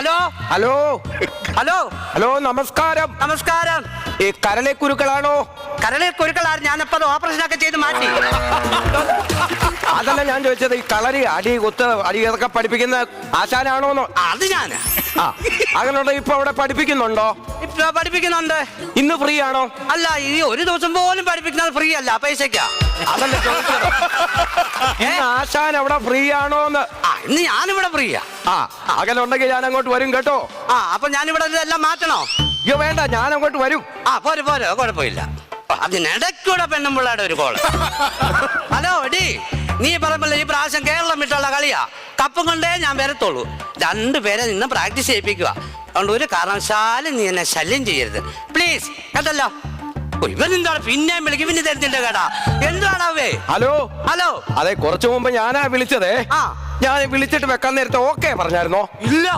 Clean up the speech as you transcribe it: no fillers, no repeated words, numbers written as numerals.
Hello hello hello hello നമസ്കാരം. നമസ്കാരം. ഈ കരളെ കുരുക്കളാണോ? കരളിൽ കുരുക്കളാണ്. ഞാനിപ്പോ ഓപ്പറേഷൻ ഒക്കെ ചെയ്ത് മാറ്റി. അതല്ല ഞാൻ ചോദിച്ചത്, ഈ കളരി അടി കുത്ത് അടി ഇതൊക്കെ പഠിപ്പിക്കുന്ന ആശാനാണോന്നോ? അത് ഞാനാ. അങ്ങനെയുണ്ടോ? ഇപ്പൊ അവിടെ പഠിപ്പിക്കുന്നുണ്ടോ? ഇപ്പൊ പഠിപ്പിക്കുന്നുണ്ട്. ഇന്ന് ഫ്രീ ആണോ? അല്ല, ഈ ഒരു ദിവസം പോലും പഠിപ്പിക്കുന്നത് ഫ്രീ അല്ല, പൈസക്കാ. അതല്ല ചോദിച്ചത്, ഇന്ന് ആശാൻ അവിടെ ഫ്രീ ആണോന്ന്. ഇന്ന് ഞാനിവിടെ ഫ്രീയാ. അങ്ങനെ ഉണ്ടെങ്കിൽ ഞാൻ അങ്ങോട്ട് വരും കേട്ടോ. അപ്പൊ ഞാനിവിടെ എല്ലാം മാറ്റണോ? അയ്യോ വേണ്ട, ഞാൻ അങ്ങോട്ട് വരും. പോരെ പോരെ, കുഴപ്പമില്ല. അതിനിടയ്ക്കൂടെ പെണ്ണുമ്പിള്ളയുടെ ഒരു കോള്. ഹലോ ഡി, നീ പറയുമ്പോൾ ഈ പ്രാവശ്യം കേരളം വിട്ടുള്ള കളിയാ. കപ്പും കൊണ്ടേ ഞാൻ വരത്തുള്ളൂ. രണ്ടുപേരെ നിന്ന് പ്രാക്ടീസ് ചെയ്യിപ്പിക്കുക. അതുകൊണ്ട് ഒരു കാരണവശാലും നീ എന്നെ ശല്യം ചെയ്യരുത് പ്ലീസ്, കേട്ടല്ലോ. ഇവനെന്താണ് പിന്നെയും വിളിക്കും, പിന്നെ തരുന്നില്ല കേട്ടാ. എന്താണാവേ? Hello hello. അതെ, കുറച്ചു മുമ്പ് ഞാനാ വിളിച്ചതേ. ഞാൻ വിളിച്ചിട്ട് വെക്കാൻ നേരത്തെ ഓക്കെ പറഞ്ഞായിരുന്നോ? ഇല്ല.